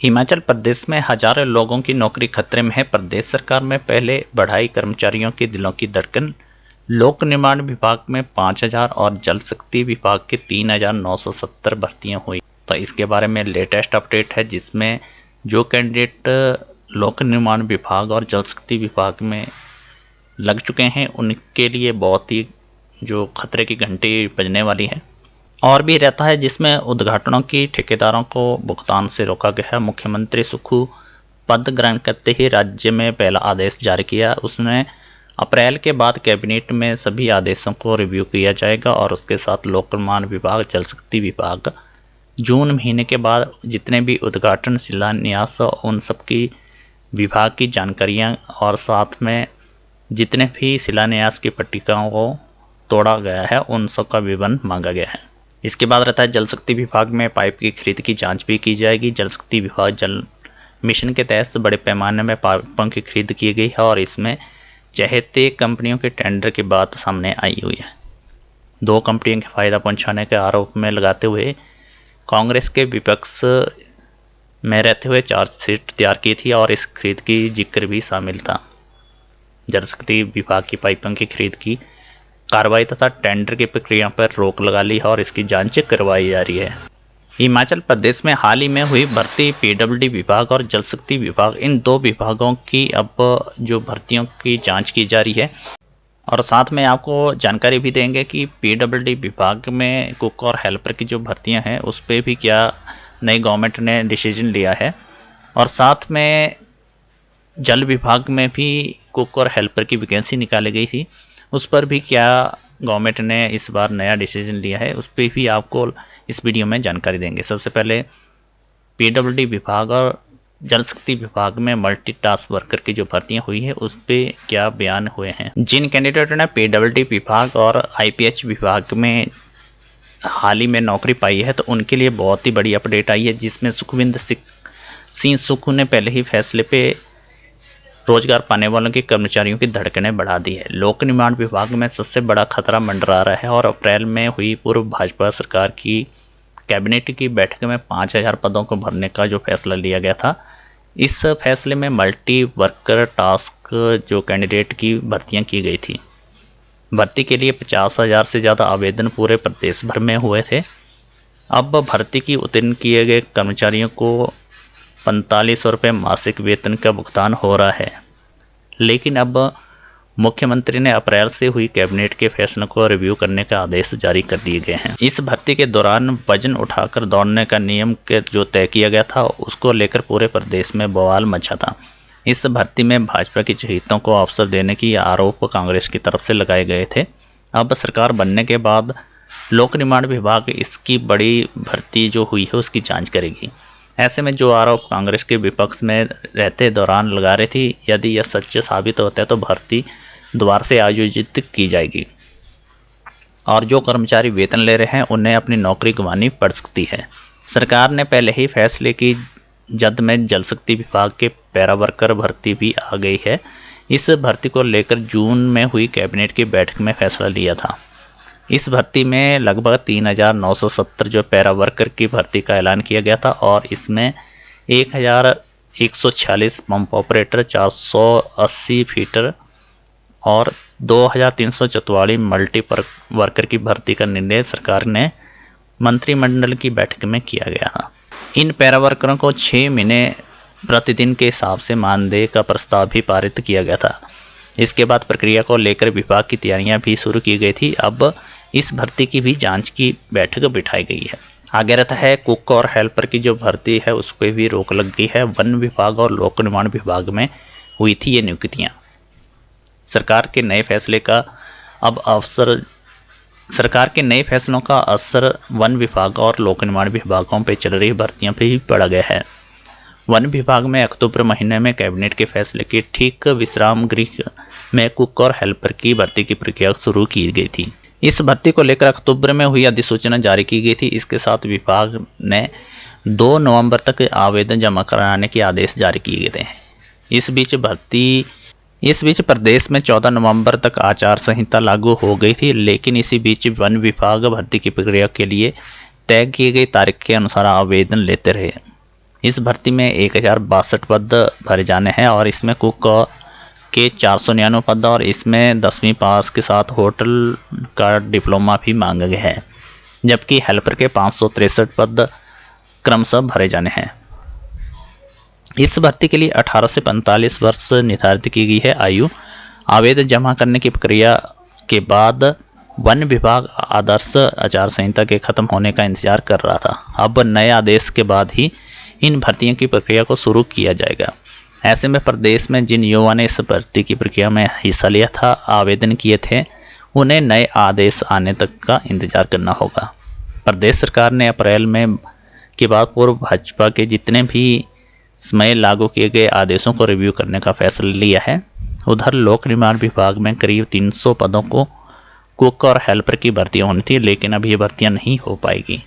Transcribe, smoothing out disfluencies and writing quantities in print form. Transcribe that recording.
हिमाचल प्रदेश में हजारों लोगों की नौकरी खतरे में है। प्रदेश सरकार में पहले बढ़ाई कर्मचारियों के दिलों की धड़कन। लोक निर्माण विभाग में 5,000 और जल शक्ति विभाग के 3,970 भर्तियां हुई। तो इसके बारे में लेटेस्ट अपडेट है, जिसमें जो कैंडिडेट लोक निर्माण विभाग और जल शक्ति विभाग में लग चुके हैं उनके लिए बहुत ही जो खतरे की घंटी बजने वाली है। और भी रहता है, जिसमें उद्घाटनों की ठेकेदारों को भुगतान से रोका गया है। मुख्यमंत्री सुक्खू पद ग्रहण करते ही राज्य में पहला आदेश जारी किया। उसने अप्रैल के बाद कैबिनेट में सभी आदेशों को रिव्यू किया जाएगा और उसके साथ लोक निर्माण विभाग, जल शक्ति विभाग जून महीने के बाद जितने भी उद्घाटन, शिलान्यास, उन सब की विभाग की जानकारियाँ और साथ में जितने भी शिलान्यास की पट्टिकाओं को तोड़ा गया है उन सब का विवरण मांगा गया है। इसके बाद रहता है जल शक्ति विभाग में पाइप की खरीद की जांच भी की जाएगी। जल शक्ति विभाग जल मिशन के तहत बड़े पैमाने में पाइपों की खरीद की गई है और इसमें चहेते कंपनियों के टेंडर की बात सामने आई हुई है। 2 कंपनियों के फायदा पहुंचाने के आरोप में लगाते हुए कांग्रेस के विपक्ष में रहते हुए चार्जशीट तैयार की थी और इस खरीद की जिक्र भी शामिल था। जल शक्ति विभाग की पाइपों की खरीद की कार्रवाई तथा टेंडर की प्रक्रिया पर रोक लगा ली है और इसकी जांच करवाई जा रही है। हिमाचल प्रदेश में हाल ही में हुई भर्ती पीडब्ल्यूडी विभाग और जल शक्ति विभाग, इन 2 विभागों की अब जो भर्तियों की जांच की जा रही है। और साथ में आपको जानकारी भी देंगे कि पीडब्ल्यूडी विभाग में कुक और हेल्पर की जो भर्तियां हैं उस पर भी क्या नई गवर्नमेंट ने डिसीजन लिया है। और साथ में जल विभाग में भी कुक और हेल्पर की वैकेंसी निकाली गई थी, उस पर भी क्या गवर्नमेंट ने इस बार नया डिसीजन लिया है, उस पर भी आपको इस वीडियो में जानकारी देंगे। सबसे पहले पीडब्ल्यूडी विभाग और जल शक्ति विभाग में मल्टीटास्क वर्कर की जो भर्तियां हुई है उस पर क्या बयान हुए हैं। जिन कैंडिडेटों ने पीडब्ल्यूडी विभाग और आईपीएच विभाग में हाल ही में नौकरी पाई है तो उनके लिए बहुत ही बड़ी अपडेट आई है, जिसमें सुखविंदर सिंह सुक्खू ने पहले ही फैसले पे रोजगार पाने वालों के कर्मचारियों की धड़कनें बढ़ा दी है। लोक निर्माण विभाग में सबसे बड़ा खतरा मंडरा रहा है और अप्रैल में हुई पूर्व भाजपा सरकार की कैबिनेट की बैठक में 5,000 पदों को भरने का जो फैसला लिया गया था, इस फैसले में मल्टी वर्कर टास्क जो कैंडिडेट की भर्तियां की गई थी। भर्ती के लिए 50,000 से ज़्यादा आवेदन पूरे प्रदेश भर में हुए थे। अब भर्ती की उत्तीर्ण किए गए कर्मचारियों को 4500 रुपये मासिक वेतन का भुगतान हो रहा है। लेकिन अब मुख्यमंत्री ने अप्रैल से हुई कैबिनेट के फैसलों को रिव्यू करने का आदेश जारी कर दिए गए हैं। इस भर्ती के दौरान वजन उठाकर दौड़ने का नियम के जो तय किया गया था उसको लेकर पूरे प्रदेश में बवाल मचा था। इस भर्ती में भाजपा के चहेतों को अवसर देने की आरोप कांग्रेस की तरफ से लगाए गए थे। अब सरकार बनने के बाद लोक निर्माण विभाग इसकी बड़ी भर्ती जो हुई है उसकी जांच करेगी। ऐसे में जो आरोप कांग्रेस के विपक्ष में रहते दौरान लगा रही थी, यदि यह सच्चे साबित होता है तो भर्ती दोबारा से आयोजित की जाएगी और जो कर्मचारी वेतन ले रहे हैं उन्हें अपनी नौकरी गंवानी पड़ सकती है। सरकार ने पहले ही फैसले की जद में जल शक्ति विभाग के पैरा वर्कर भर्ती भी आ गई है। इस भर्ती को लेकर जून में हुई कैबिनेट की बैठक में फैसला लिया था। इस भर्ती में लगभग 3,970 जो पैरा वर्कर की भर्ती का ऐलान किया गया था और इसमें 1,146 पंप ऑपरेटर, 480 फीटर और 2,344 मल्टी वर्कर की भर्ती का निर्णय सरकार ने मंत्रिमंडल की बैठक में किया गया था। इन पैरा वर्करों को 6 महीने प्रतिदिन के हिसाब से मानदेय का प्रस्ताव भी पारित किया गया था। इसके बाद प्रक्रिया को लेकर विभाग की तैयारियां भी शुरू की गई थी। अब इस भर्ती की भी जांच की बैठक बिठाई गई है। आगे रहता है कुक और हेल्पर की जो भर्ती है उस पर भी रोक लग गई है। वन विभाग और लोक निर्माण विभाग में हुई थी ये नियुक्तियां। सरकार के नए फैसलों का असर वन विभाग और लोक निर्माण विभागों पर चल रही भर्तियों पर भी पड़ा गया है। वन विभाग में अक्टूबर महीने में कैबिनेट के फैसले के ठीक विश्राम गृह में कुक और हेल्पर की भर्ती की प्रक्रिया शुरू की गई थी। इस भर्ती को लेकर अक्टूबर में हुई अधिसूचना जारी की गई थी। इसके साथ विभाग ने 2 नवंबर तक आवेदन जमा कराने के आदेश जारी किए गए थे। इस बीच प्रदेश में 14 नवंबर तक आचार संहिता लागू हो गई थी, लेकिन इसी बीच वन विभाग भर्ती की प्रक्रिया के लिए तय की गई तारीख के अनुसार आवेदन लेते रहे। इस भर्ती में 1062 पद भरे जाने हैं और इसमें कुक के 499 पद और इसमें 10वीं पास के साथ होटल का डिप्लोमा भी मांगा गया है, जबकि हेल्पर के 563 पद क्रमशः भरे जाने हैं। इस भर्ती के लिए 18 से 45 वर्ष निर्धारित की गई है आयु। आवेदन जमा करने की प्रक्रिया के बाद वन विभाग आदर्श आचार संहिता के खत्म होने का इंतजार कर रहा था। अब नए आदेश के बाद ही इन भर्तियों की प्रक्रिया को शुरू किया जाएगा। ऐसे में प्रदेश में जिन युवाओं ने इस भर्ती की प्रक्रिया में हिस्सा लिया था, आवेदन किए थे, उन्हें नए आदेश आने तक का इंतजार करना होगा। प्रदेश सरकार ने अप्रैल में के बाद पूर्व भाजपा के जितने भी समय लागू किए गए आदेशों को रिव्यू करने का फैसला लिया है। उधर लोक निर्माण विभाग में करीब 300 पदों को कुक और हेल्पर की भर्तियां होनी थी, लेकिन अब ये भर्तियां नहीं हो पाएगी।